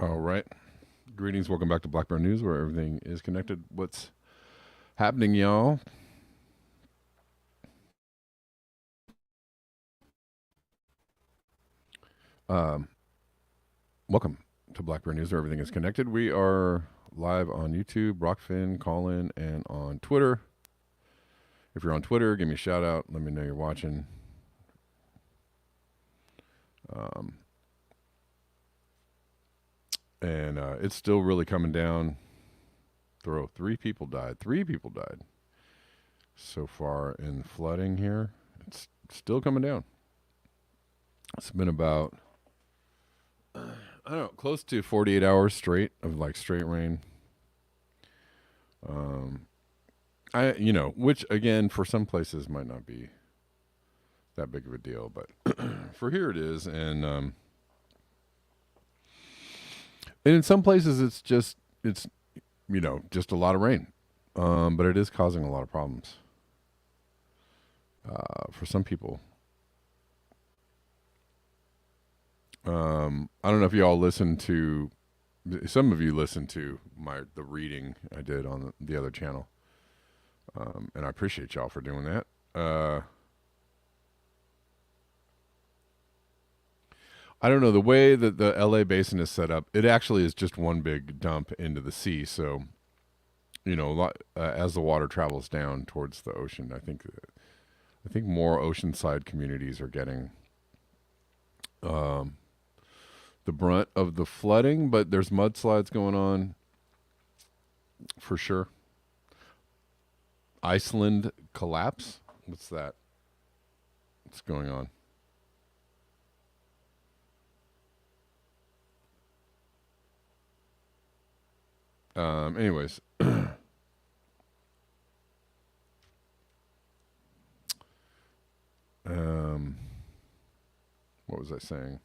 All right. Greetings. Welcome back to Black Bear News, where everything is connected. What's happening, y'all? Um, welcome to Black Bear News, where everything is connected. We are live on YouTube, Rockfin, Callin, and on Twitter. If you're on Twitter, give me a shout out. Let me know you're watching. Um, and it's still really coming down. Three people died. Three people died so far in flooding here. It's still coming down. It's been about I don't know, close to 48 hours straight of like straight rain. Um, which again for some places might not be that big of a deal, but for here it is, and in some places it's just a lot of rain, but it is causing a lot of problems for some people. I don't know if y'all listen to. Some of you listen to the reading I did on the other channel, and I appreciate y'all for doing that. I don't know the way that the LA basin is set up. It actually is just one big dump into the sea. So, as the water travels down towards the ocean, I think more oceanside communities are getting um, the brunt of the flooding, but there's mudslides going on for sure. Iceland collapse. What's that? What's going on? Anyways, what was I saying?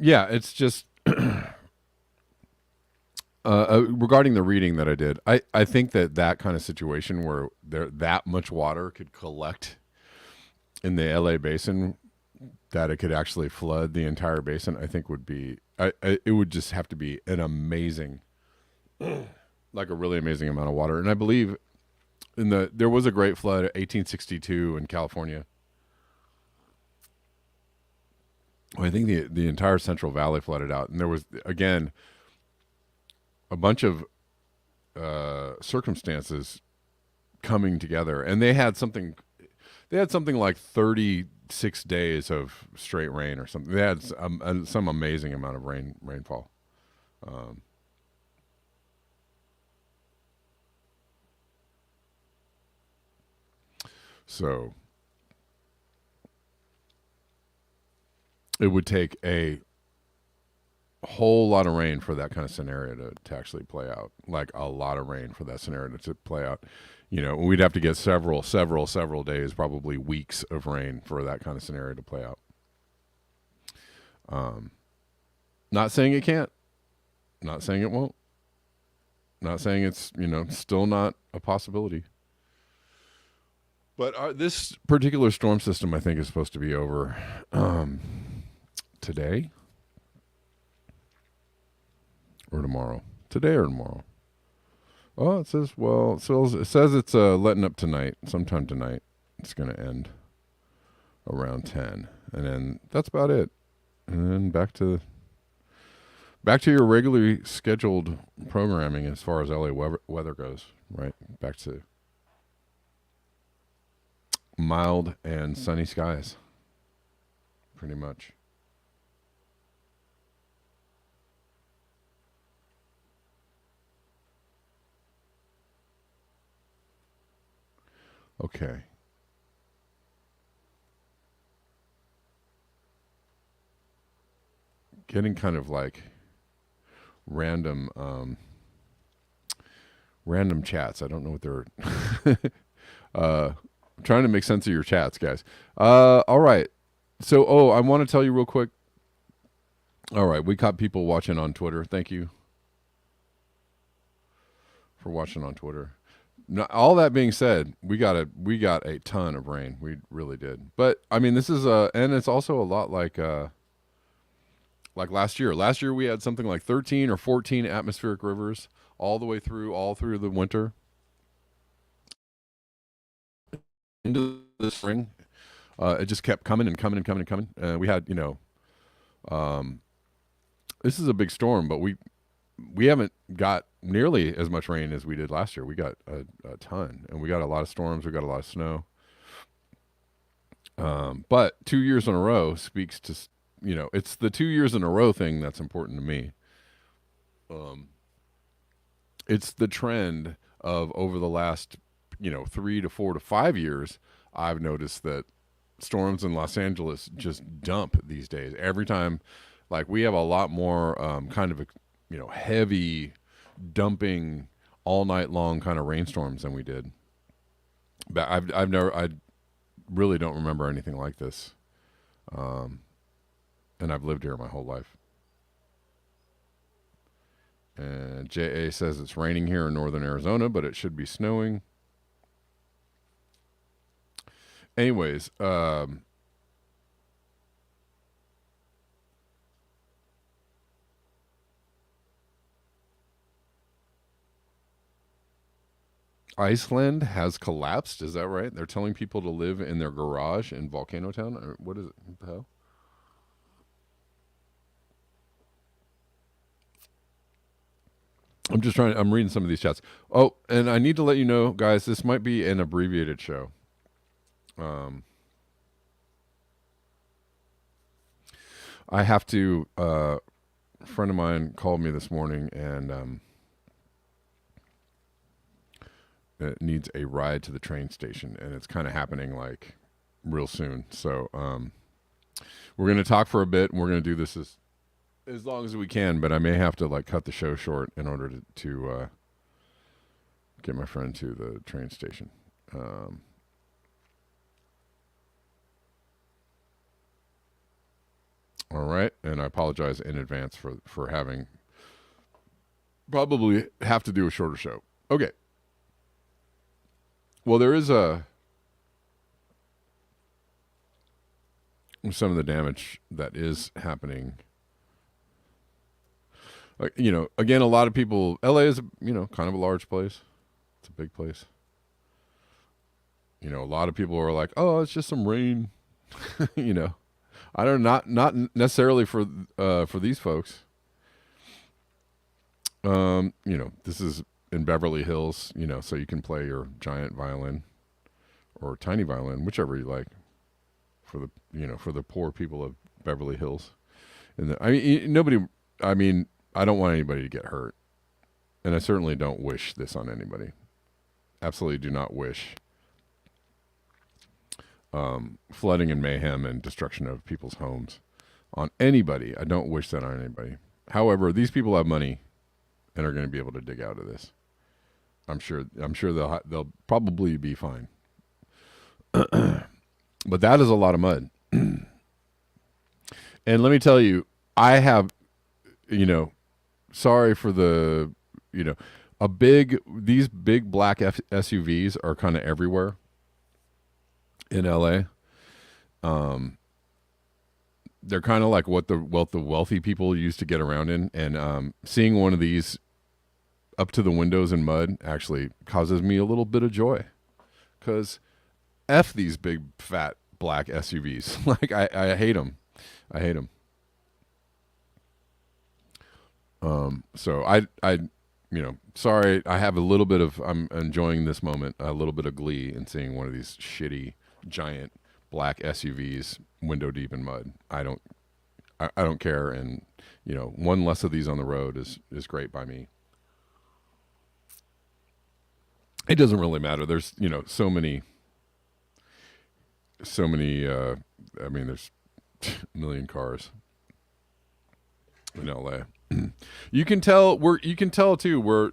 Yeah, it's just regarding the reading that I did. I think that kind of situation where there that much water could collect in the LA basin, that it could actually flood the entire basin, I think would be it would just have to be an amazing, like a really amazing amount of water. And I believe there was a great flood in 1862 in California. I think the entire Central Valley flooded out, and there was again a bunch of circumstances coming together, and they had something like 36 days of straight rain or something. They had some amazing amount of rainfall. Um, so it would take a whole lot of rain for that kind of scenario to actually play out. Like a lot of rain for that scenario to play out. We'd have to get several days, probably weeks of rain for that kind of scenario to play out. Not saying it can't, not saying it won't, not saying it's, still not a possibility. But this particular storm system, I think, is supposed to be over today or tomorrow. Today or tomorrow. Oh, it says it's letting up tonight, sometime tonight. It's going to end around 10, and then that's about it. And then back to your regularly scheduled programming as far as LA weather goes. Right, back to mild and sunny skies, pretty much. Okay. Getting kind of like random random chats. I don't know what they're trying to make sense of your chats, guys. All right. So, I want to tell you real quick. All right, we got people watching on Twitter. Thank you for watching on Twitter. Now, all that being said, we got a ton of rain. We really did. But I mean, this is and it's also a lot like like last year. Last year we had something like 13 or 14 atmospheric rivers all the way through, all through the winter into the spring. It just kept coming and coming and coming and coming. We had, um, this is a big storm, but we haven't got nearly as much rain as we did last year. We got a ton, and we got a lot of storms. We got a lot of snow. But 2 years in a row speaks to, it's the 2 years in a row thing that's important to me. Um, it's the trend of over the last, 3 to 4 to 5 years. I've noticed that storms in Los Angeles just dump these days. Every time, like we have a lot more kind of, heavy dumping all night long kind of rainstorms than we did. But I really don't remember anything like this. Um, and I've lived here my whole life. And JA says it's raining here in northern Arizona, but it should be snowing. Anyways, Iceland has collapsed. Is that right? They're telling people to live in their garage in Volcano Town. Or what is it? What the hell? I'm just trying. I'm reading some of these chats. Oh, and I need to let you know, guys, this might be an abbreviated show. Um, I have to. A friend of mine called me this morning and it needs a ride to the train station, and it's kind of happening like real soon. So we're going to talk for a bit, and we're going to do this as long as we can. But I may have to like cut the show short in order to get my friend to the train station. All right, and I apologize in advance for having probably have to do a shorter show. Okay. Well, there is some of the damage that is happening. Again, a lot of people. LA is kind of a large place. It's a big place. A lot of people are like, "Oh, it's just some rain." I don't not necessarily for these folks. This is in Beverly Hills, so you can play your giant violin or tiny violin, whichever you like, for the poor people of Beverly Hills. And nobody. I mean, I don't want anybody to get hurt, and I certainly don't wish this on anybody. Absolutely, do not wish flooding and mayhem and destruction of people's homes on anybody. I don't wish that on anybody. However, these people have money and are going to be able to dig out of this. I'm sure they'll probably be fine. But that is a lot of mud. And let me tell you, I have, sorry for the, these big black SUVs are kind of everywhere in LA. They're kind of like what the wealthy people used to get around in, and seeing one of these up to the windows in mud actually causes me a little bit of joy, because F these big fat black SUVs. Like I hate them. I hate them. So sorry, I have a little bit of, I'm enjoying this moment, a little bit of glee in seeing one of these shitty giant black SUVs window deep in mud. I don't care. And, one less of these on the road is great by me. It doesn't really matter. There's, so many, there's a million cars in LA. You can tell too, where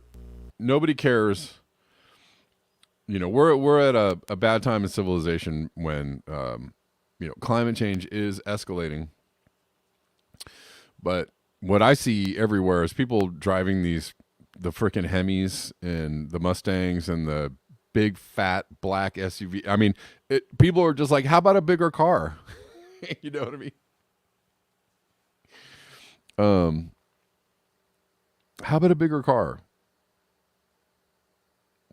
nobody cares. We're at a bad time in civilization when, climate change is escalating. But what I see everywhere is people driving the frickin' Hemis and the Mustangs and the big fat black SUV. I mean, people are just like, how about a bigger car? You know what I mean? Um, how about a bigger car?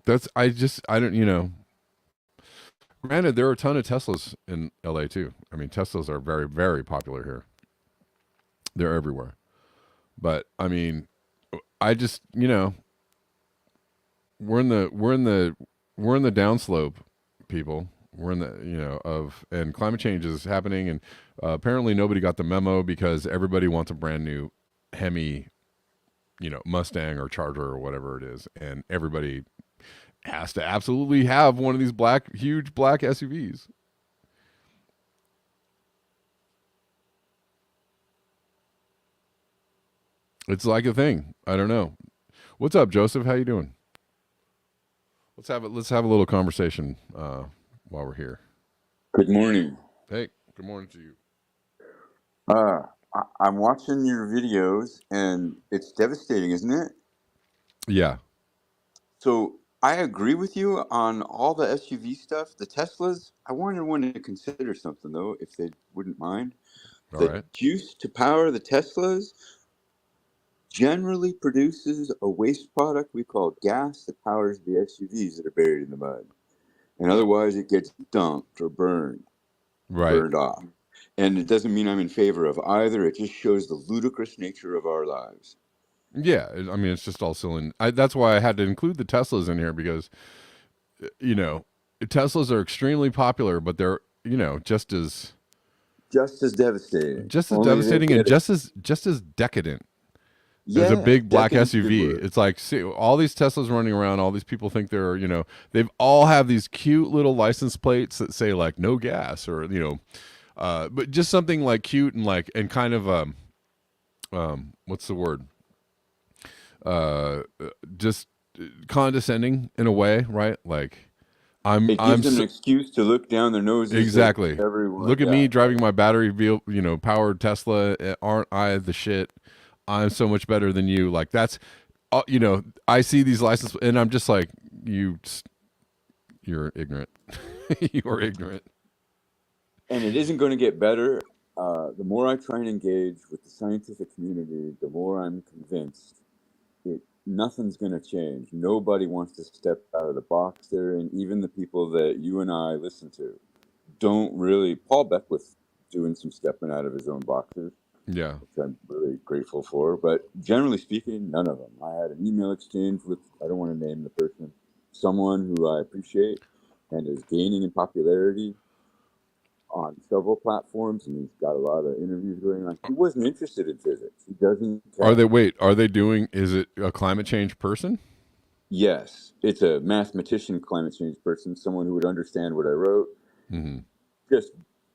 That's I don't Granted, there are a ton of Teslas in LA too. I mean, Teslas are very very popular here. They're everywhere. But I mean, I just we're in the downslope, people. We're in the of and climate change is happening, and apparently nobody got the memo because everybody wants a brand new Hemi, Mustang or Charger or whatever it is, and everybody has to absolutely have one of these huge black SUVs. It's like a thing. I don't know. What's up, Joseph? How you doing? Let's have a little conversation while we're here. Good morning. Hey, good morning to you. I'm watching your videos, and it's devastating, isn't it? Yeah. So I agree with you on all the SUV stuff. The Teslas, I wanted everyone to consider something, though, if they wouldn't mind. All The right. juice to power the Teslas generally produces a waste product we call gas that powers the SUVs that are buried in the mud. And otherwise, it gets dumped or Right. burned off. And it doesn't mean I'm in favor of either. It just shows the ludicrous nature of our lives. Yeah. I mean, it's just all cylinder. That's why I had to include the Teslas in here because you know Teslas are extremely popular, but they're Just as devastating. just as Only they devastating and get it. just as decadent as a Yeah, big black decadent's a good SUV. word. It's like, see, all these Teslas running around, all these people think they're, they've all have these cute little license plates that say like no gas or, but just something like cute and like, and kind of, what's the word? Uh, just condescending in a way, right? Like It I'm gives them an so, excuse to look down their noses at exactly. everyone. Look at Yeah, me driving my battery powered Tesla. Aren't I the shit? I'm so much better than you. Like that's, I see these license and I'm just like, you're ignorant. You are ignorant. and it isn't going to get better. The more I try and engage with the scientific community, the more I'm convinced nothing's going to change. Nobody wants to step out of the box there, and even the people that you and I listen to don't really. Paul Beckwith doing some stepping out of his own boxes, Yeah. which I'm really grateful for. But generally speaking, none of them. I had an email exchange with, I don't want to name the person, someone who I appreciate and is gaining in popularity on several platforms, and he's got a lot of interviews going on. He wasn't interested in physics. He doesn't care. Are they doing, is it a climate change person? Yes, it's a mathematician, climate change person, someone who would understand what I wrote. Mm-hmm. Just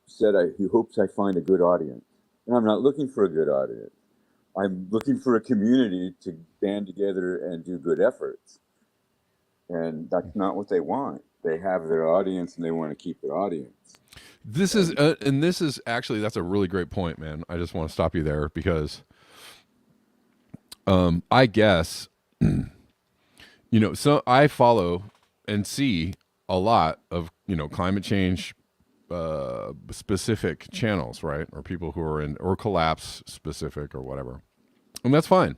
said he hopes I find a good audience. And I'm not looking for a good audience. I'm looking for a community to band together and do good efforts. And that's not what they want. They have their audience and they want to keep their audience. And this is actually, that's a really great point, man. I just want to stop you there because, I guess, so I follow and see a lot of, climate change specific channels, right? Or people who are in or collapse specific or whatever. And that's fine.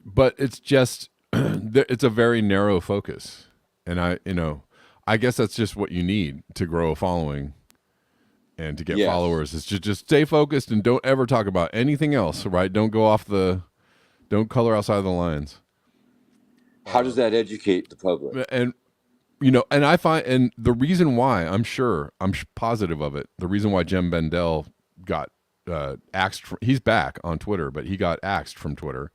But it's just it's a very narrow focus. And I guess that's just what you need to grow a following and to get Yes. followers is to just stay focused and don't ever talk about anything else, right? Don't color outside the lines. How does that educate the public? And and I find, and the reason why I'm positive of it. The reason why Jem Bendell got axed, he's back on Twitter, but he got axed from Twitter.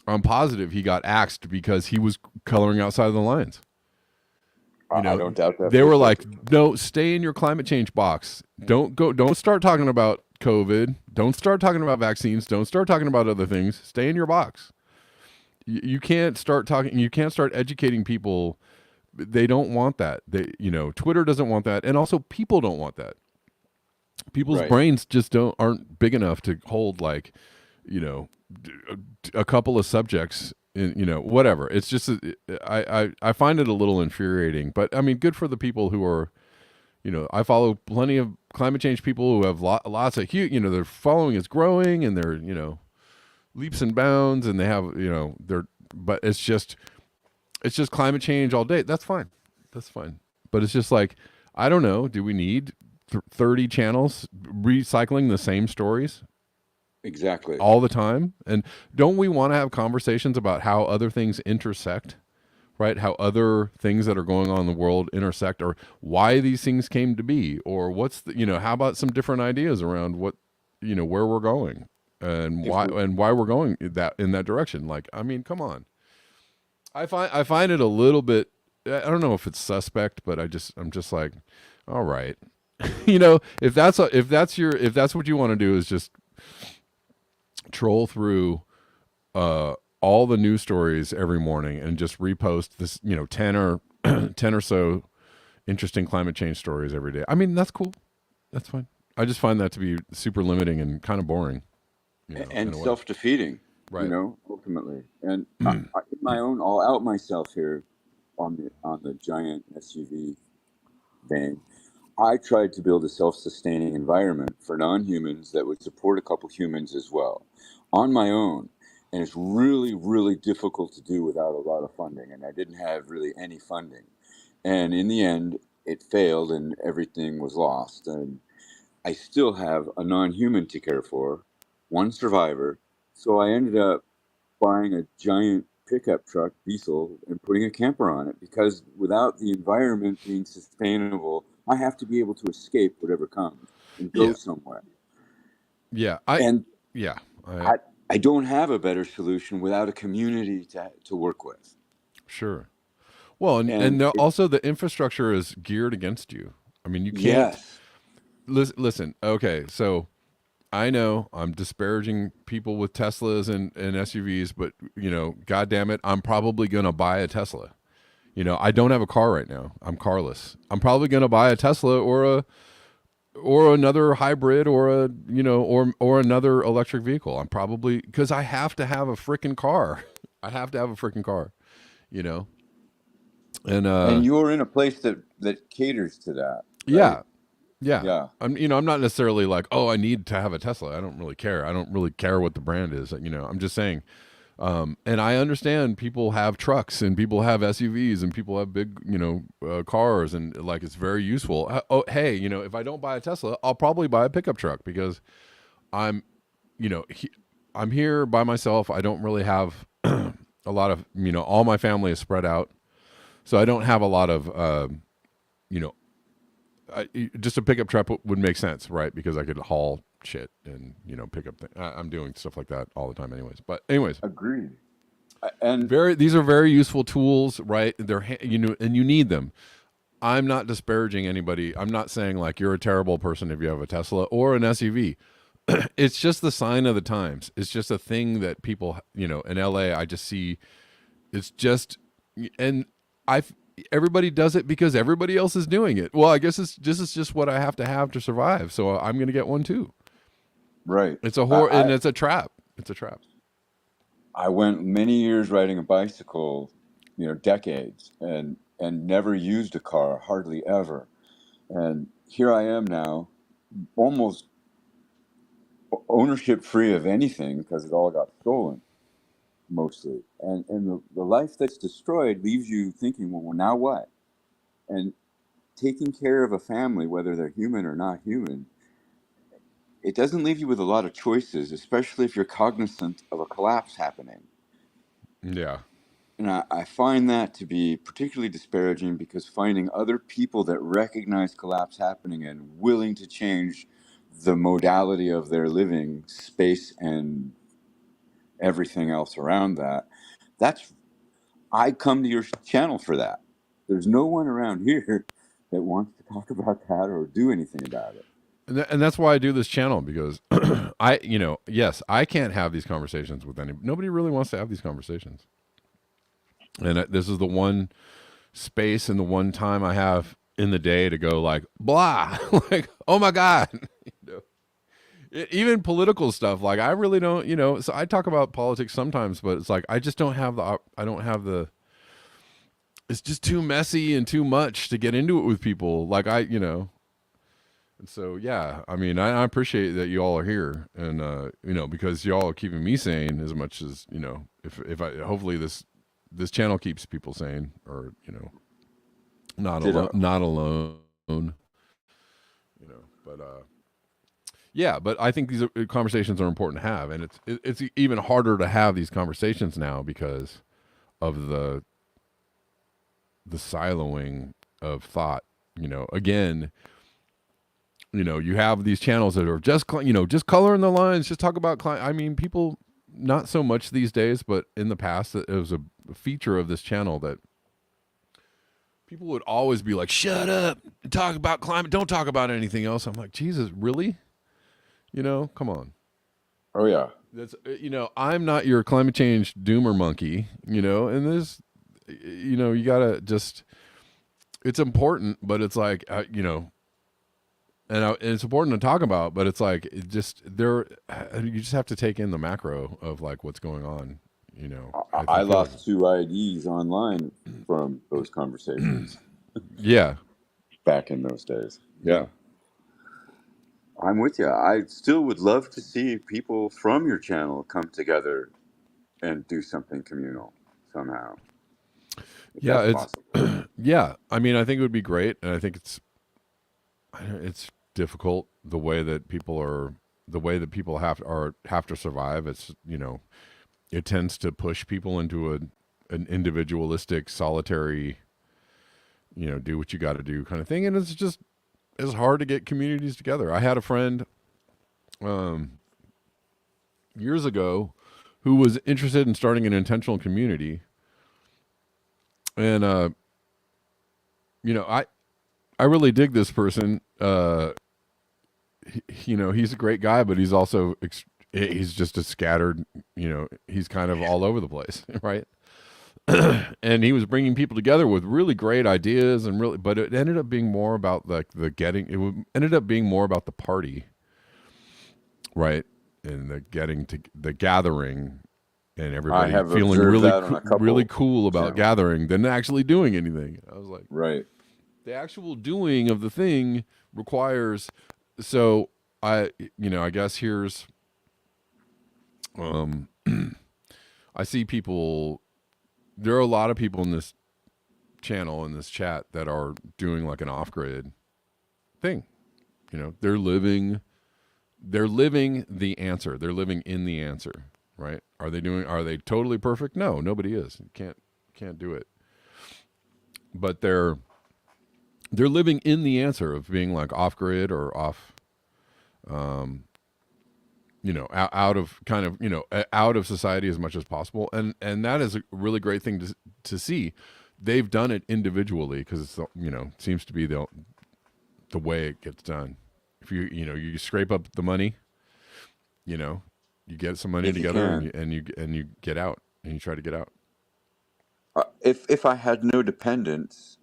I'm positive he got axed because he was coloring outside the lines. I don't doubt that They for a were like, second. no, stay in your climate change box. Don't start talking about COVID. Don't start talking about vaccines. Don't start talking about other things. Stay in your box. You can't start talking, you can't start educating people. They don't want that. Twitter doesn't want that. And also people don't want that. People's Right. brains just aren't big enough to hold like, you know, a couple of subjects in, whatever. It's just I find it a little infuriating, but I mean, good for the people who are, I follow plenty of climate change people who have lots of huge, their following is growing and they're, leaps and bounds and they have, but it's just climate change all day. That's fine. That's fine. But it's just like, I don't know. Do we need 30 channels recycling the same stories Exactly. all the time? And don't we want to have conversations about how other things intersect, right? How other things that are going on in the world intersect, or why these things came to be, or what's how about some different ideas around what, where we're going and why we're going in that direction. Like, I mean, come on. I find it a little bit, I don't know if it's suspect, but I'm just like, all right. If that's what you want to do is just troll through all the news stories every morning and just repost this, 10 or 10 or so interesting climate change stories every day. I mean, that's cool. That's fine. I just find that to be super limiting and kind of boring. And self-defeating, right. Ultimately. And in my own, I'll out myself here on the giant SUV vein. I tried to build a self-sustaining environment for non-humans that would support a couple humans as well on my own. And it's really, really difficult to do without a lot of funding. And I didn't have really any funding. And in the end, it failed and everything was lost. And I still have a non-human to care for, one survivor. So I ended up buying a giant pickup truck, diesel, and putting a camper on it, because without the environment being sustainable, I have to be able to escape whatever comes and go somewhere. Yeah. I I don't have a better solution without a community to work with. Sure. Well, and also the infrastructure is geared against you. I mean, you can't. Yes. Listen. Okay, so I know I'm disparaging people with Teslas and SUVs, but God damn it, I'm probably gonna buy a Tesla. I don't have a car right now. I'm carless. I'm probably gonna buy a Tesla or another hybrid or or another electric vehicle. I'm probably, because I have to have a freaking car. I have to have a freaking car. And you're in a place that caters to that. Right? Yeah. Yeah. I'm not necessarily like, oh, I need to have a Tesla. I don't really care. I don't really care what the brand is. I'm just saying. And I understand people have trucks and people have SUVs and people have big, cars, and like, it's very useful. Hey, if I don't buy a Tesla, I'll probably buy a pickup truck because I'm, I'm here by myself. I don't really have a lot of, all my family is spread out. So I don't have a lot of, just a pickup truck would make sense, right? Because I could haul shit and pick up. I'm doing stuff like that all the time, anyways. But anyways, agreed. And these are very useful tools, right? They're and you need them. I'm not disparaging anybody. I'm not saying like you're a terrible person if you have a Tesla or an SUV. It's just the sign of the times. It's just a thing that people, in LA, I just see. It's just, and everybody does it because everybody else is doing it. Well, I guess this is just what I have to survive. So I'm going to get one too. Right. It's a and it's a trap. It's a trap. I went many years riding a bicycle, decades, and never used a car, hardly ever. And here I am now, almost ownership free of anything because it all got stolen, mostly. And the life that's destroyed leaves you thinking, well, now what? And taking care of a family, whether they're human or not human, it doesn't leave you with a lot of choices, especially if you're cognizant of a collapse happening. Yeah. And I find that to be particularly disparaging, because finding other people that recognize collapse happening and willing to change the modality of their living space and everything else around I come to your channel for that. There's no one around here that wants to talk about that or do anything about it. And that's why I do this channel, because yes, I can't have these conversations with nobody really wants to have these conversations. And this is the one space and the one time I have in the day to go like, blah, like, oh my God. Even political stuff. Like, I really don't, so I talk about politics sometimes, but it's like, I just don't have it's just too messy and too much to get into it with people. Like, And so, yeah, I mean, I appreciate that you all are here, and because y'all are keeping me sane as much as if I hopefully this channel keeps people sane, or Ditto. not alone, But yeah, but I think these conversations are important to have, and it's even harder to have these conversations now because of the siloing of thought. Again, you have these channels that are just just color in the lines, just talk about I mean, people not so much these days, but in the past it was a feature of this channel that people would always be like, "Shut up, talk about climate, don't talk about anything else." I'm like, Jesus, really? Come on. Oh yeah. That's I'm not your climate change doomer monkey, and this, you gotta just. It's important, but it's like and it's important to talk about, but it's like you just have to take in the macro of like what's going on. I feel like, lost 2 IDs online from those conversations yeah, back in those days. Yeah. I'm with you. I still would love to see people from your channel come together and do something communal somehow, if yeah, that's it's possible. yeah. I mean, I think it would be great, and I think it's difficult the way that people have to survive. It's it tends to push people into an individualistic, solitary, do what you got to do kind of thing, and it's hard to get communities together. I had a friend years ago who was interested in starting an intentional community, and I really dig this person. He's a great guy, but he's also he's just a scattered. He's kind of all over the place, right? And he was bringing people together with really great ideas and really, but it ended up being more about like ended up being more about the party, right? And the gathering, and I everybody have feeling observed that on a really couple cool about channels. gathering than actually doing anything. I was like, Right. the actual doing of the thing requires. So I guess here's um I see people. There are a lot of people in this channel, in this chat, that are doing like an off-grid thing. They're living the answer. They're living in the answer, right? Are they totally perfect? No, nobody is. You can't do it. But they're living in the answer of being like off-grid or off out of kind of out of society as much as possible, and that is a really great thing to see. They've done it individually because it's seems to be the way it gets done. If you scrape up the money, you get some money If you together, can. and you get out, and you try to get out. If I had no dependents,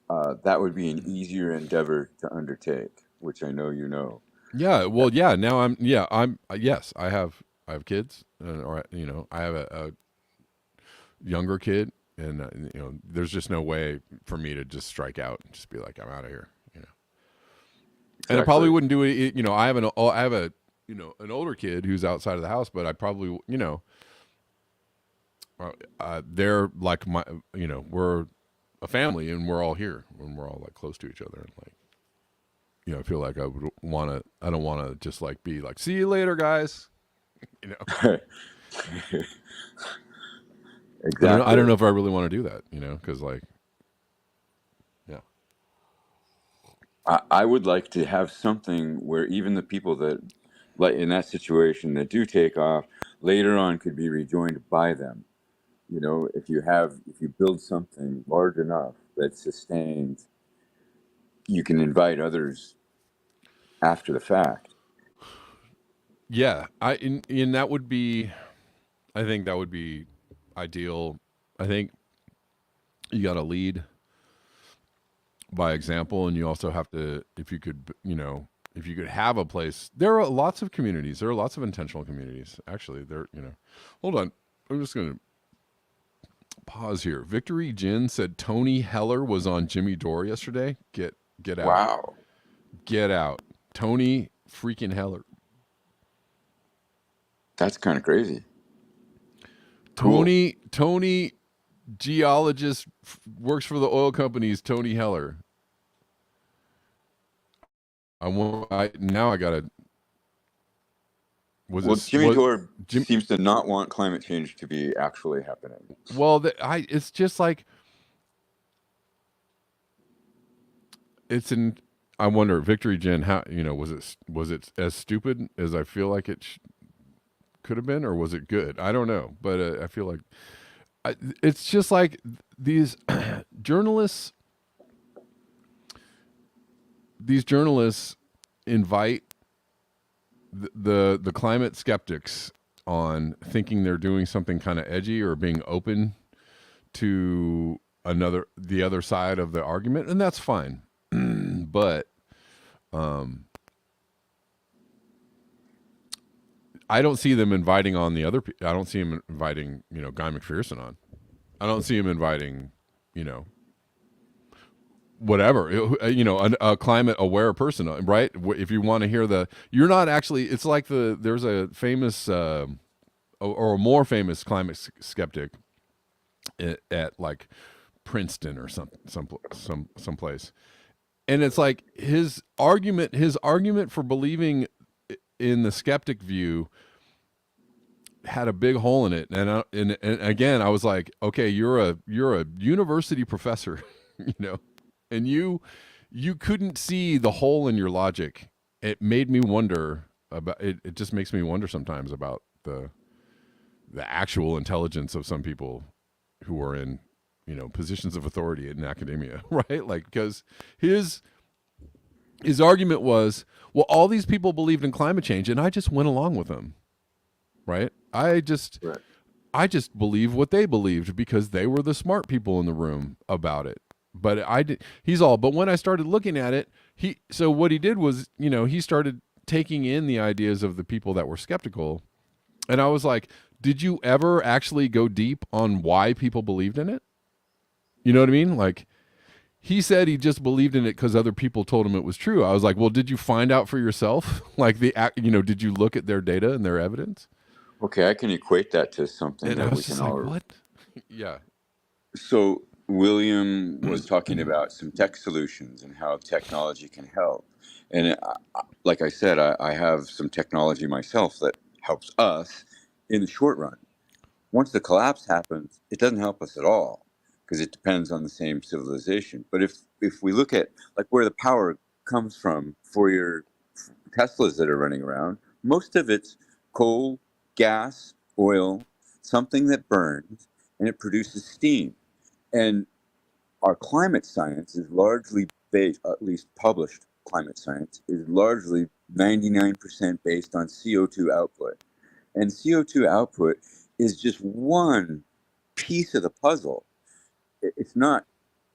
that would be an easier endeavor to undertake, which I know you know. Yeah, well, yeah. Now I'm yes, I have kids, or I have a younger kid, and there's just no way for me to just strike out and just be like, I'm out of here. And I probably Exactly. wouldn't do it. I have a an older kid who's outside of the house, but I probably they're like my we're a family, and we're all here, and we're all like close to each other, and like I feel like I don't want to just like be like, see you later, guys. you know I don't Exactly. know if I really want to do that, because like, yeah. I would like to have something where even the people that, like in that situation, that do take off later on could be rejoined by them. If you build something large enough that sustains, you can invite others after the fact. Yeah, and that would be, I think that would be ideal. I think you got to lead by example, and you also have to, if you could have a place. There are lots of communities. There are lots of intentional communities. Actually, hold on. I'm just gonna pause here. Victory Jin said Tony Heller was on Jimmy Dore yesterday. Get out. Wow. Get out. Tony freaking Heller. That's kind of crazy. Cool. Tony, geologist, works for the oil companies. Tony Heller. Now I gotta. Well, Jimmy Dore seems to not want climate change to be actually happening. Well, it's just like it's in. I wonder, Victory Gen, how was it as stupid as I feel like it could have been, or was it good? I don't know, but I feel like it's just like these journalists. These journalists invite the climate skeptics on, thinking they're doing something kind of edgy or being open to the other side of the argument, and that's fine. But I don't see them inviting on the other. I don't see him inviting Guy McPherson on. I don't see him inviting whatever, a climate aware person, right? If you want to hear you're not actually. It's like there's a famous or a more famous climate skeptic at like Princeton or someplace, and it's like his argument for believing in the skeptic view had a big hole in it, and again I was like, okay, you're a university professor, and you couldn't see the hole in your logic. It made me wonder about it. It just makes me wonder sometimes about the actual intelligence of some people who are in positions of authority in academia, right? Like, because his argument was, well, all these people believed in climate change and I just went along with them, right? I just believe what they believed because they were the smart people in the room about it. But but when I started looking at it, what he did was, he started taking in the ideas of the people that were skeptical. And I was like, did you ever actually go deep on why people believed in it? You know what I mean? Like, he said he just believed in it because other people told him it was true. I was like, well, did you find out for yourself? Like, did you look at their data and their evidence? Okay, I can equate that to something that we can all. What? Yeah. So William was talking about some tech solutions and how technology can help. And like I said, I have some technology myself that helps us in the short run. Once the collapse happens, it doesn't help us at all because it depends on the same civilization. But if we look at like where the power comes from for your Teslas that are running around, most of it's coal, gas, oil, something that burns, and it produces steam. And our climate science is largely based, at least published climate science, is largely 99% based on CO2 output. And CO2 output is just one piece of the puzzle. It's not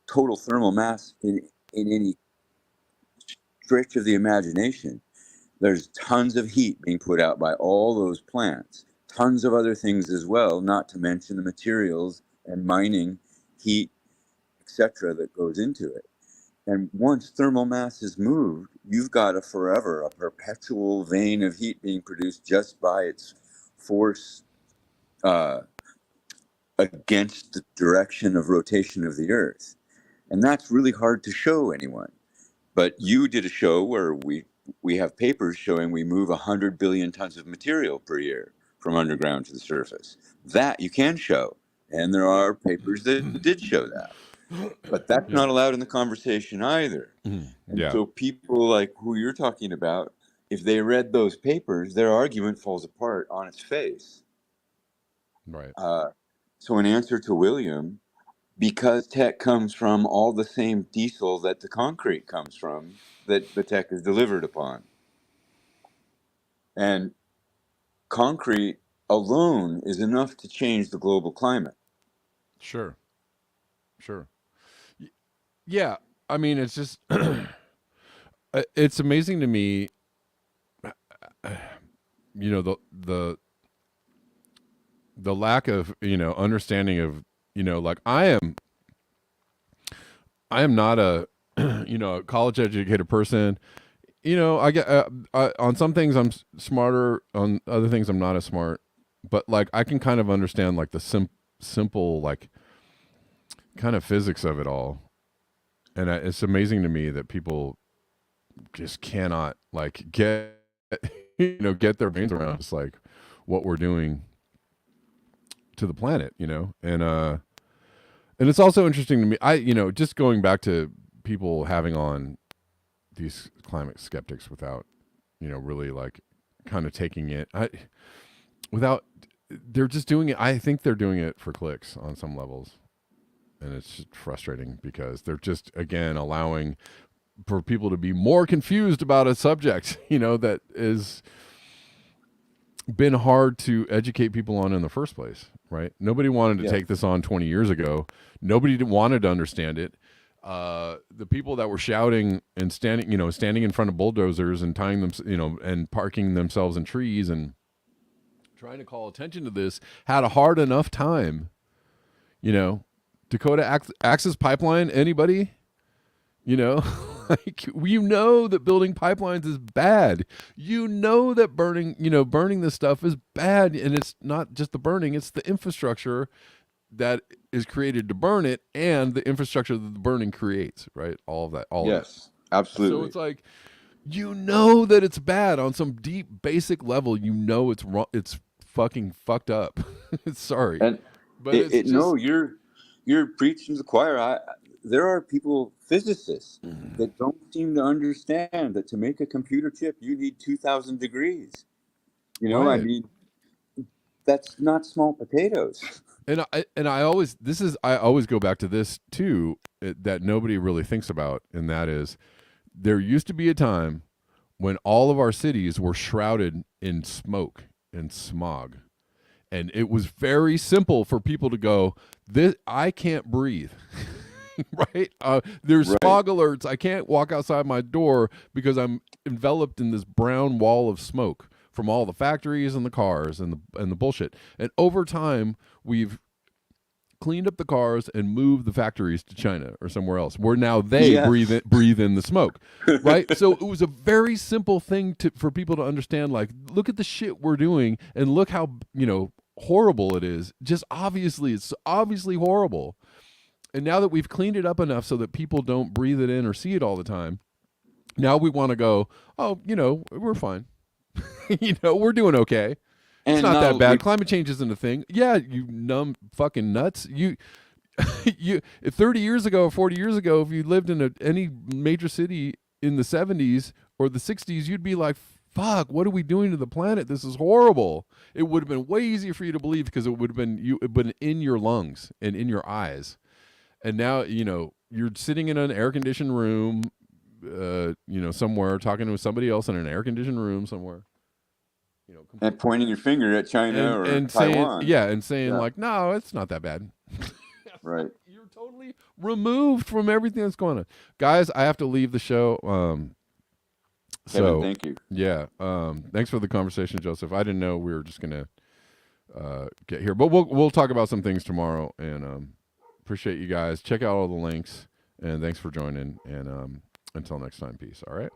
total thermal mass in any stretch of the imagination. There's tons of heat being put out by all those plants, tons of other things as well, not to mention the materials and mining, heat, etc., that goes into it. And once thermal mass is moved, you've got a perpetual vein of heat being produced just by its force against the direction of rotation of the Earth. And that's really hard to show anyone. But you did a show where we have papers showing we move 100 billion tons of material per year from underground to the surface. That you can show. And there are papers that did show that. But that's not allowed in the conversation either. And so people like who you're talking about, if they read those papers, their argument falls apart on its face. Right. So in answer to William, because tech comes from all the same diesel that the concrete comes from, that the tech is delivered upon. And concrete alone is enough to change the global climate. Sure. Yeah. I mean, it's just, it's amazing to me, the lack of, understanding of, like I am not a, a college educated person. I get on some things I'm smarter, on other things I'm not as smart, but like I can kind of understand like the simple like kind of physics of it all, and it's amazing to me that people just cannot like get get their brains around just like what we're doing to the planet, and it's also interesting to me. Just going back to people having on these climate skeptics without, really like kind of taking it. Without, they're just doing it. I think they're doing it for clicks on some levels, and it's just frustrating because they're just again allowing for people to be more confused about a subject, that is been hard to educate people on in the first place, right? Nobody wanted to take this on 20 years ago. Nobody wanted to understand it. The people that were shouting and standing in front of bulldozers and tying them, and parking themselves in trees and trying to call attention to this had a hard enough time. Dakota Access Pipeline, anybody? Like that building pipelines is bad. That burning this stuff is bad, and it's not just the burning; it's the infrastructure that is created to burn it, and the infrastructure that the burning creates. Right, all of that. Yes, absolutely. So it's like that it's bad on some deep, basic level. It's wrong. It's fucking fucked up. Sorry, but no, you're preaching to the choir. There are physicists that don't seem to understand that to make a computer chip, you need 2,000 degrees. Right. I mean, that's not small potatoes. And I always go back to this too, that nobody really thinks about, and that is, there used to be a time when all of our cities were shrouded in smoke and smog, and it was very simple for people to go, I can't breathe. Right? There's smog alerts. I can't walk outside my door because I'm enveloped in this brown wall of smoke from all the factories and the cars and the bullshit. And over time, we've cleaned up the cars and moved the factories to China or somewhere else, where now they breathe in the smoke. Right? So it was a very simple thing for people to understand. Like, look at the shit we're doing, and look how horrible it is. It's obviously horrible. And now that we've cleaned it up enough so that people don't breathe it in or see it all the time, now we want to go, oh, we're fine. We're doing okay. It's not that bad. Climate change isn't a thing. Yeah, you numb fucking nuts. You 30 years ago or 40 years ago, if you lived in any major city in the 70s or the 60s, you'd be like, fuck, what are we doing to the planet? This is horrible. It would have been way easier for you to believe because it would have been in your lungs and in your eyes. And now, you're sitting in an air-conditioned room, somewhere, talking to somebody else in an air-conditioned room somewhere. And pointing your finger at China or Taiwan. Saying like, no, it's not that bad. Right. You're totally removed from everything that's going on. Guys, I have to leave the show. Kevin, thank you. Yeah. Thanks for the conversation, Joseph. I didn't know we were just going to get here. But we'll talk about some things tomorrow, and appreciate you guys. Check out all the links, and thanks for joining. And until next time, peace. All right.